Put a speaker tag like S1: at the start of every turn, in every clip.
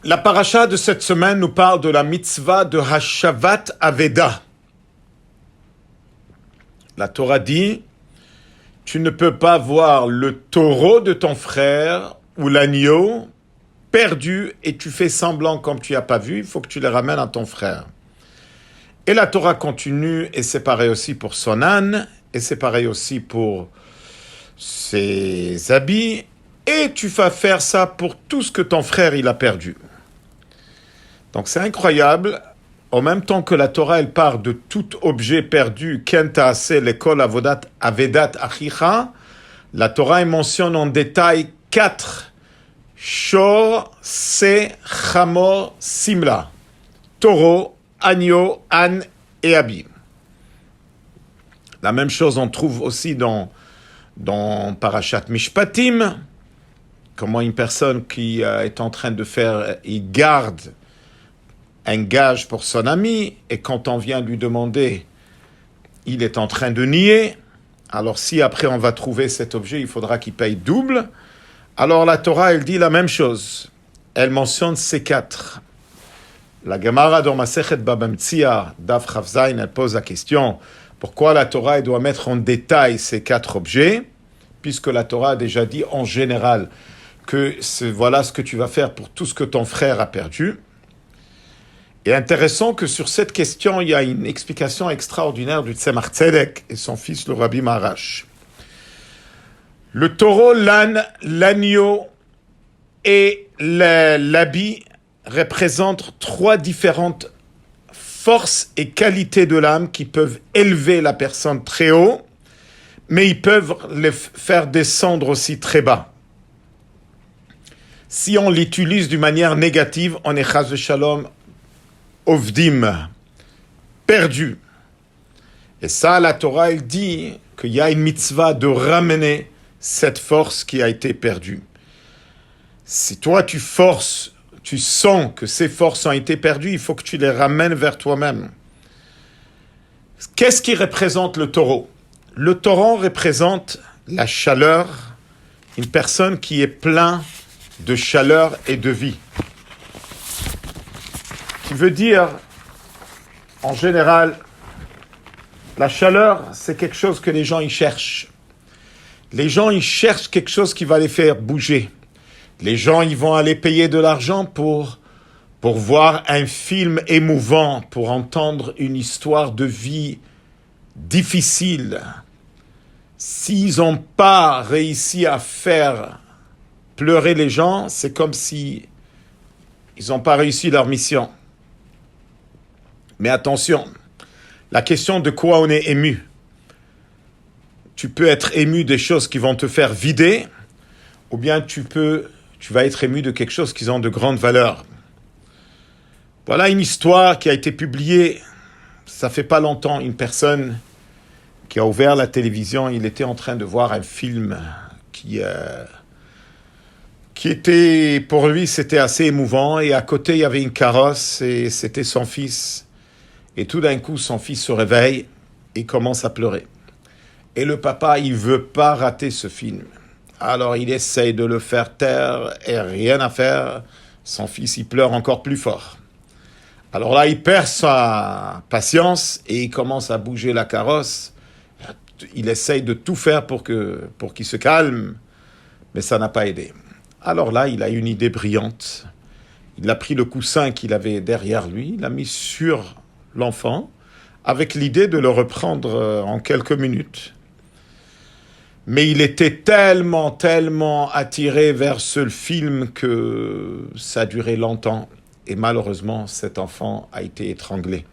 S1: La paracha de cette semaine nous parle de la mitzvah de Hashavat Aveda. La Torah dit, tu ne peux pas voir le taureau de ton frère ou l'agneau perdu et tu fais semblant comme tu n'as pas vu, il faut que tu les ramènes à ton frère. Et la Torah continue, et c'est pareil aussi pour son âne, et c'est pareil aussi pour ses habits, et tu vas faire ça pour tout ce que ton frère il a perdu. Donc c'est incroyable, en même temps que la Torah elle parle de tout objet perdu, Ken ta'aseh lekol avodat avedat achicha, la Torah elle mentionne en détail 4 shor, se, chamor, simla, taureau, agneau, âne et habit. La même chose on trouve aussi dans Parashat Mishpatim, comment une personne qui est en train de faire, il garde un gage pour son ami, et quand on vient lui demander, il est en train de nier. Alors si après on va trouver cet objet, il faudra qu'il paye double. Alors la Torah, elle dit la même chose. Elle mentionne ces 4. La Gemara dans Masechet Baba Metzia, Daf Chav Zayin, elle pose la question, pourquoi la Torah elle doit mettre en détail ces 4 objets, puisque la Torah a déjà dit en général que voilà ce que tu vas faire pour tout ce que ton frère a perdu. Et intéressant que sur cette question, il y a une explication extraordinaire du Tzemach Tzedek et son fils, le Rabbi Maharash. Le taureau, l'âne, l'agneau et l'habit représentent 3 différentes forces et qualités de l'âme qui peuvent élever la personne très haut, mais ils peuvent les faire descendre aussi très bas. Si on l'utilise d'une manière négative, on est chas v'shalom Ovdim, perdu. Et ça, la Torah, elle dit qu'il y a une mitzvah de ramener cette force qui a été perdue. Si toi, tu forces, tu sens que ces forces ont été perdues, il faut que tu les ramènes vers toi-même. Qu'est-ce qui représente le taureau? Le taureau représente la chaleur, une personne qui est pleine de chaleur et de vie. Qui veut dire, en général, la chaleur, c'est quelque chose que les gens y cherchent. Les gens y cherchent quelque chose qui va les faire bouger. Les gens ils vont aller payer de l'argent pour voir un film émouvant, pour entendre une histoire de vie difficile. S'ils n'ont pas réussi à faire pleurer les gens, c'est comme si ils n'ont pas réussi leur mission. Mais attention, la question de quoi on est ému. Tu peux être ému des choses qui vont te faire vider, ou bien tu vas être ému de quelque chose qui ont de grandes valeurs. Voilà une histoire qui a été publiée, ça fait pas longtemps, une personne qui a ouvert la télévision, il était en train de voir un film qui était, pour lui, c'était assez émouvant, et à côté, il y avait une carrosse, et c'était son fils. Et tout d'un coup, son fils se réveille et commence à pleurer. Et le papa, il veut pas rater ce film. Alors, il essaye de le faire taire et rien à faire. Son fils, il pleure encore plus fort. Alors là, il perd sa patience et il commence à bouger la carrosse. Il essaye de tout faire pour qu'il se calme, mais ça n'a pas aidé. Alors là, il a une idée brillante. Il a pris le coussin qu'il avait derrière lui, il l'a mis sur l'enfant, avec l'idée de le reprendre en quelques minutes. Mais il était tellement attiré vers ce film que ça a duré longtemps. Et malheureusement, cet enfant a été étranglé.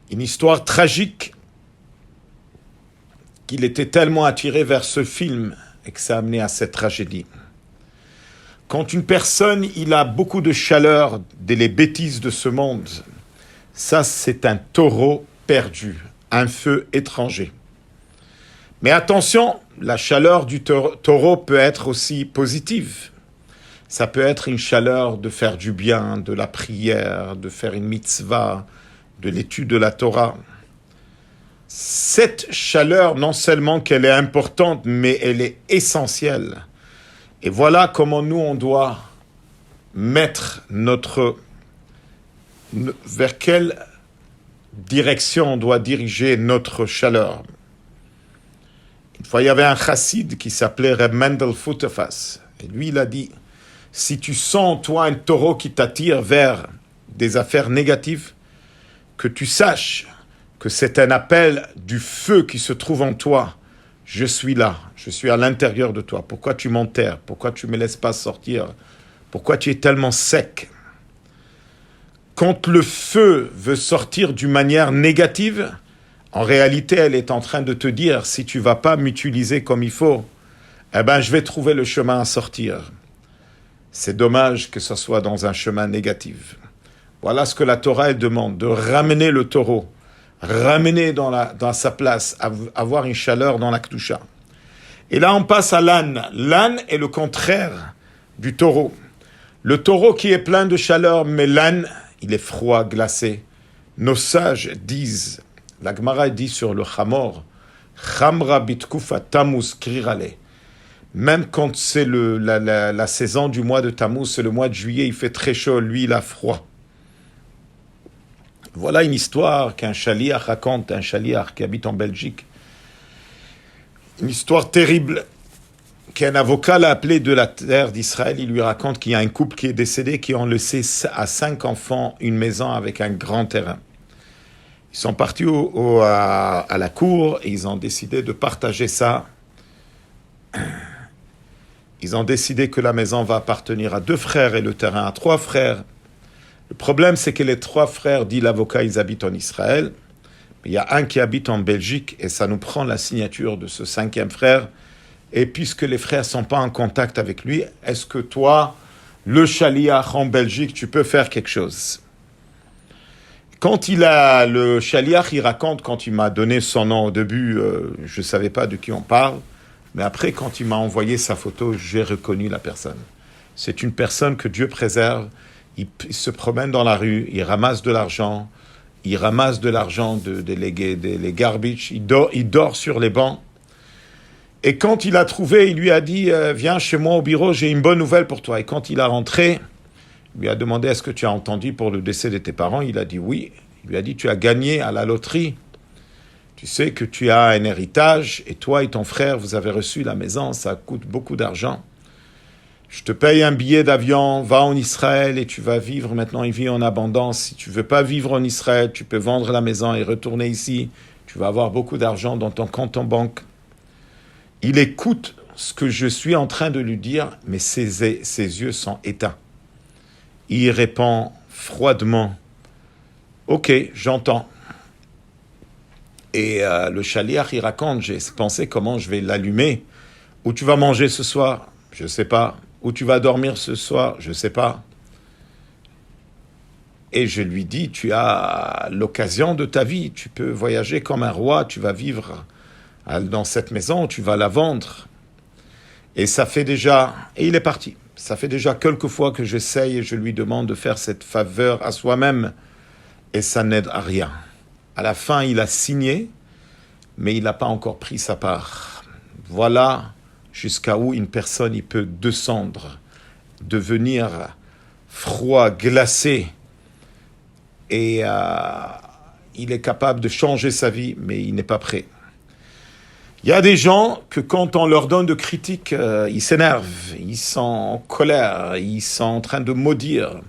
S1: Une histoire tragique qu'il était tellement attiré vers ce film et que ça a amené à cette tragédie. Quand une personne, il a beaucoup de chaleur des bêtises de ce monde, ça, c'est un taureau perdu, un feu étranger. Mais attention, la chaleur du taureau peut être aussi positive. Ça peut être une chaleur de faire du bien, de la prière, de faire une mitzvah, de l'étude de la Torah. Cette chaleur, non seulement qu'elle est importante, mais elle est essentielle. Et voilà comment nous, on doit mettre vers quelle direction on doit diriger notre chaleur. Une fois, il y avait un chassid qui s'appelait Reb Mendel Futerfas. Et lui, il a dit, si tu sens, toi, un taureau qui t'attire vers des affaires négatives, que tu saches que c'est un appel du feu qui se trouve en toi. Je suis là, je suis à l'intérieur de toi. Pourquoi tu m'enterres? Pourquoi tu ne me laisses pas sortir? Pourquoi tu es tellement sec? Quand le feu veut sortir d'une manière négative, en réalité, elle est en train de te dire, si tu ne vas pas m'utiliser comme il faut, eh ben, je vais trouver le chemin à sortir. C'est dommage que ce soit dans un chemin négatif. Voilà ce que la Torah elle demande, de ramener le taureau, ramener dans sa place, avoir une chaleur dans la Kedusha. Et là, on passe à l'âne. L'âne est le contraire du taureau. Le taureau qui est plein de chaleur, mais l'âne, il est froid, glacé. Nos sages disent, la Gemara dit sur le Chamor, Chamra bitkufa Tammuz krirale. Même quand c'est la saison du mois de Tammuz, c'est le mois de juillet, il fait très chaud, lui il a froid. Voilà une histoire qu'un chaliach raconte, un chaliach qui habite en Belgique. Une histoire terrible qu'un avocat l'a appelé de la terre d'Israël. Il lui raconte qu'il y a un couple qui est décédé, qui ont laissé à 5 enfants une maison avec un grand terrain. Ils sont partis à la cour et ils ont décidé de partager ça. Ils ont décidé que la maison va appartenir à 2 frères et le terrain à 3 frères. Le problème, c'est que les 3 frères, dit l'avocat, ils habitent en Israël. Mais il y a un qui habite en Belgique et ça nous prend la signature de ce 5e frère. Et puisque les frères ne sont pas en contact avec lui, est-ce que toi, le chaliach en Belgique, tu peux faire quelque chose? Le chaliach, il raconte, quand il m'a donné son nom au début, je ne savais pas de qui on parle. Mais après, quand il m'a envoyé sa photo, j'ai reconnu la personne. C'est une personne que Dieu préserve. Il se promène dans la rue, il ramasse de l'argent, des garbage, il dort sur les bancs. Et quand il a trouvé, il lui a dit « Viens chez moi au bureau, j'ai une bonne nouvelle pour toi ». Et quand il a rentré, il lui a demandé « Est-ce que tu as entendu pour le décès de tes parents ?» Il a dit « Oui ». Il lui a dit « Tu as gagné à la loterie. Tu sais que tu as un héritage et toi et ton frère, vous avez reçu la maison, ça coûte beaucoup d'argent. Je te paye un billet d'avion, va en Israël et tu vas vivre maintenant une vie en abondance. Si tu ne veux pas vivre en Israël, tu peux vendre la maison et retourner ici. Tu vas avoir beaucoup d'argent dans ton compte en banque. » Il écoute ce que je suis en train de lui dire, mais ses yeux sont éteints. Il répond froidement « Ok, j'entends. » Et le chaliach, il raconte « J'ai pensé comment je vais l'allumer. Où tu vas manger ce soir? Je ne sais pas. Où tu vas dormir ce soir? Je ne sais pas. » Et je lui dis, tu as l'occasion de ta vie, tu peux voyager comme un roi, tu vas vivre dans cette maison, tu vas la vendre. Et ça fait déjà, et il est parti, ça fait déjà quelques fois que j'essaye et je lui demande de faire cette faveur à soi-même, et ça n'aide à rien. À la fin, il a signé, mais il n'a pas encore pris sa part. Voilà jusqu'à où une personne il peut descendre, devenir froid, glacé, et il est capable de changer sa vie, mais il n'est pas prêt. Il y a des gens que quand on leur donne de critiques, ils s'énervent, ils sont en colère, ils sont en train de maudire.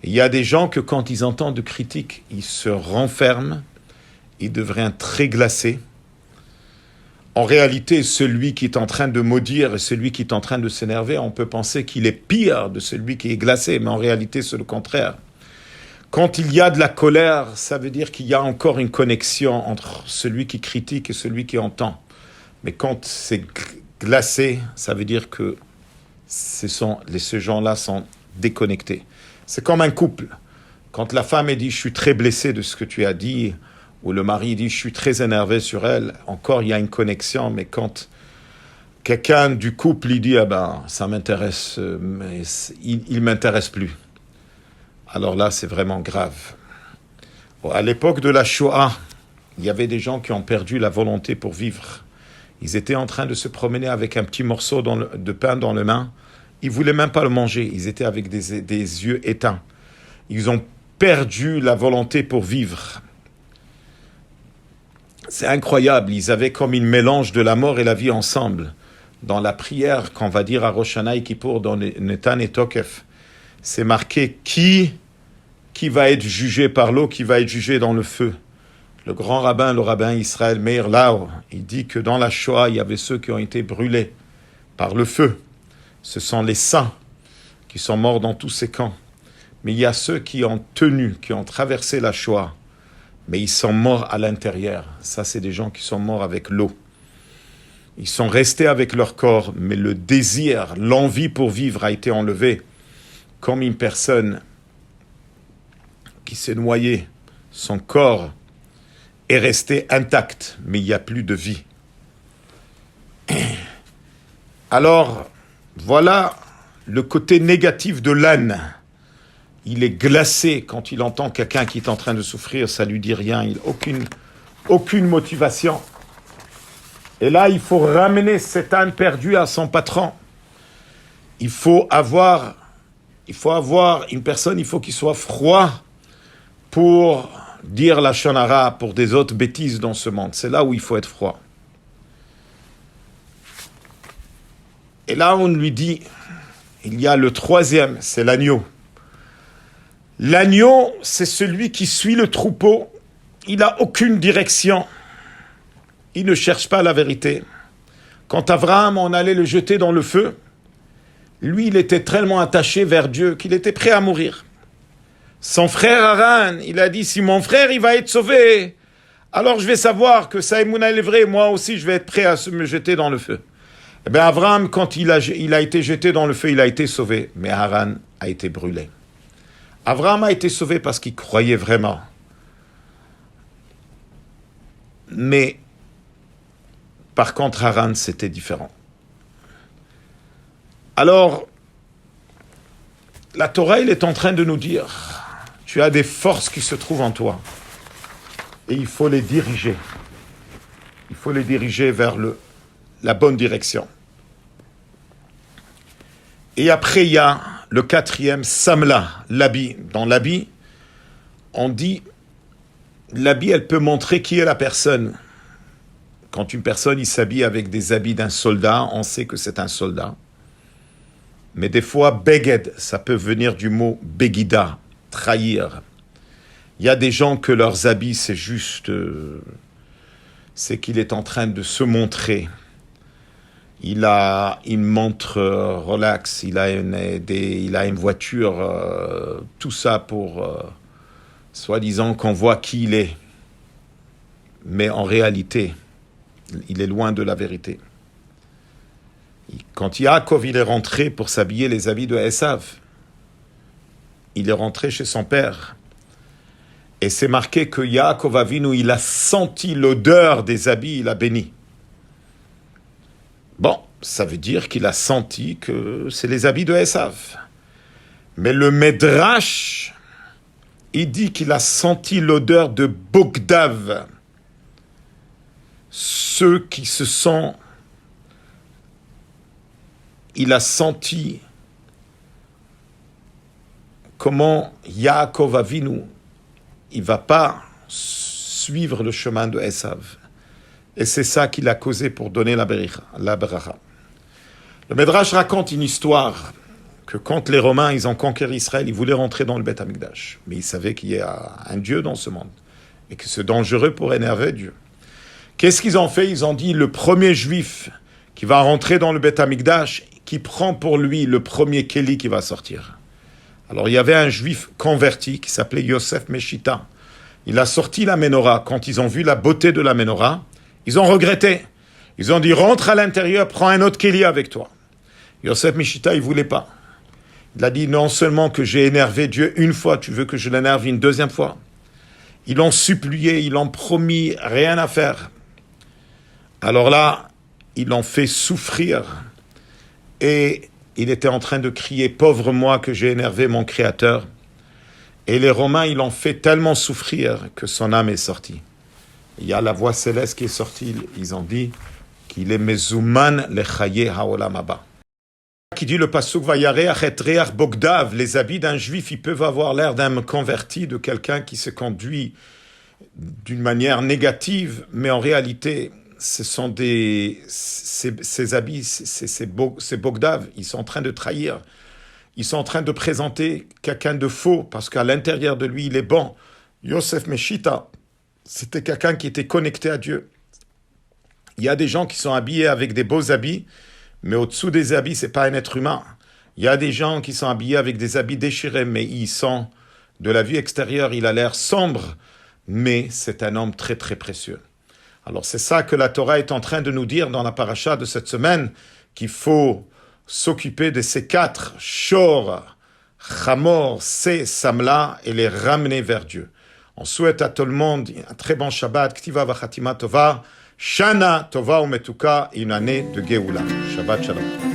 S1: Il y a des gens que quand ils entendent de critiques, ils se renferment, ils deviennent très glacés. En réalité, celui qui est en train de maudire et celui qui est en train de s'énerver, on peut penser qu'il est pire de celui qui est glacé, mais en réalité, c'est le contraire. Quand il y a de la colère, ça veut dire qu'il y a encore une connexion entre celui qui critique et celui qui entend. Mais quand c'est glacé, ça veut dire que ces gens-là sont déconnectés. C'est comme un couple. Quand la femme dit « je suis très blessé de ce que tu as dit », ou le mari dit « je suis très énervé sur elle », encore il y a une connexion, mais quand quelqu'un du couple il dit « ah ben, ça m'intéresse, mais il ne m'intéresse plus », alors là, c'est vraiment grave. Bon, à l'époque de la Shoah, il y avait des gens qui ont perdu la volonté pour vivre. Ils étaient en train de se promener avec un petit morceau de pain dans les mains. Ils ne voulaient même pas le manger. Ils étaient avec des yeux éteints. Ils ont perdu la volonté pour vivre. C'est incroyable. Ils avaient comme une mélange de la mort et la vie ensemble. Dans la prière qu'on va dire à Rosh Hashanah et Kippour, dans Netan et Tokef, c'est marqué qui va être jugé par l'eau, qui va être jugé dans le feu. Le grand rabbin, le rabbin Israël Meir Lau, il dit que dans la Shoah, il y avait ceux qui ont été brûlés par le feu. Ce sont les saints qui sont morts dans tous ces camps. Mais il y a ceux qui ont tenu, qui ont traversé la Shoah, mais ils sont morts à l'intérieur. Ça, c'est des gens qui sont morts avec l'eau. Ils sont restés avec leur corps, mais le désir, l'envie pour vivre a été enlevé. Comme une personne qui s'est noyée, son corps est resté intact, mais il n'y a plus de vie. Alors, voilà le côté négatif de l'âne. Il est glacé quand il entend quelqu'un qui est en train de souffrir, ça lui dit rien, il n'a aucune motivation. Et là, il faut ramener cet âne perdu à son patron. Il faut avoir une personne, il faut qu'il soit froid pour dire la shonara, pour des autres bêtises dans ce monde. C'est là où il faut être froid. Et là, on lui dit, il y a le troisième, c'est l'agneau. L'agneau, c'est celui qui suit le troupeau. Il n'a aucune direction. Il ne cherche pas la vérité. Quand Abraham, on allait le jeter dans le feu, lui, il était tellement attaché vers Dieu qu'il était prêt à mourir. Son frère Haran, il a dit, si mon frère, il va être sauvé, alors je vais savoir que sa émouna est vraie, moi aussi, je vais être prêt à me jeter dans le feu. Eh bien, Abraham, quand il a été jeté dans le feu, il a été sauvé, mais Haran a été brûlé. Abraham a été sauvé parce qu'il croyait vraiment. Mais, par contre, Haran, c'était différent. Alors, la Torah, elle est en train de nous dire, tu as des forces qui se trouvent en toi, et il faut les diriger. Il faut les diriger vers la bonne direction. Et après, il y a le quatrième, Samla, l'habit. Dans l'habit, on dit, l'habit, elle peut montrer qui est la personne. Quand une personne, il s'habille avec des habits d'un soldat, on sait que c'est un soldat. Mais des fois, beged, ça peut venir du mot begida, trahir. Il y a des gens que leurs habits, c'est juste, c'est qu'il est en train de se montrer. Il a une montre relax, il a une voiture, tout ça pour, soi-disant, qu'on voit qui il est. Mais en réalité, il est loin de la vérité. Quand Yaakov il est rentré pour s'habiller les habits de Esav, il est rentré chez son père. Et c'est marqué que Yaakov Avinu, il a senti l'odeur des habits, il a béni. Bon, ça veut dire qu'il a senti que c'est les habits de Esav. Mais le Medrash, il dit qu'il a senti l'odeur de Bogdav. Ceux qui se sont... Il a senti comment Yaakov Avinu, il ne va pas suivre le chemin de Esav. Et c'est ça qu'il a causé pour donner la bracha. Le Medrash raconte une histoire que quand les Romains ils ont conquéri Israël, ils voulaient rentrer dans le Beth Amikdash. Mais ils savaient qu'il y a un Dieu dans ce monde et que c'est dangereux pour énerver Dieu. Qu'est-ce qu'ils ont fait? Ils ont dit le premier juif qui va rentrer dans le Beth Amikdash, qui prend pour lui le premier Kéli qui va sortir. Alors il y avait un juif converti qui s'appelait Yosef Meshita. Il a sorti la menorah. Quand ils ont vu la beauté de la menorah, ils ont regretté. Ils ont dit, rentre à l'intérieur, prends un autre Kéli avec toi. Yosef Meshita, il ne voulait pas. Il a dit, non seulement que j'ai énervé Dieu une fois, tu veux que je l'énerve une deuxième fois? Ils l'ont supplié, ils l'ont promis, rien à faire. Alors là, ils l'ont fait souffrir. Et il était en train de crier, pauvre moi que j'ai énervé mon Créateur. Et les Romains, ils l'ont fait tellement souffrir que son âme est sortie. Il y a la voix céleste qui est sortie, ils ont dit qu'il est Mezouman le Chaye Haolam Haba. Qui dit le pasuk Vayareach et reach bogdav, les habits d'un juif, ils peuvent avoir l'air d'un converti, de quelqu'un qui se conduit d'une manière négative, mais en réalité, ce sont ces habits, ces bogdav, ils sont en train de trahir, ils sont en train de présenter quelqu'un de faux, parce qu'à l'intérieur de lui, il est bon. Yosef Meshita, c'était quelqu'un qui était connecté à Dieu. Il y a des gens qui sont habillés avec des beaux habits, mais au-dessous des habits, c'est pas un être humain. Il y a des gens qui sont habillés avec des habits déchirés, mais ils sont, de la vue extérieure, il a l'air sombre, mais c'est un homme très très précieux. Alors c'est ça que la Torah est en train de nous dire dans la paracha de cette semaine, qu'il faut s'occuper de ces 4, Shor, Chamor, Se, Samla, et les ramener vers Dieu. On souhaite à tout le monde un très bon Shabbat, Ktiva Vachatima Tova, Shana Tova Umetuka, et une année de Géoula. Shabbat Shalom.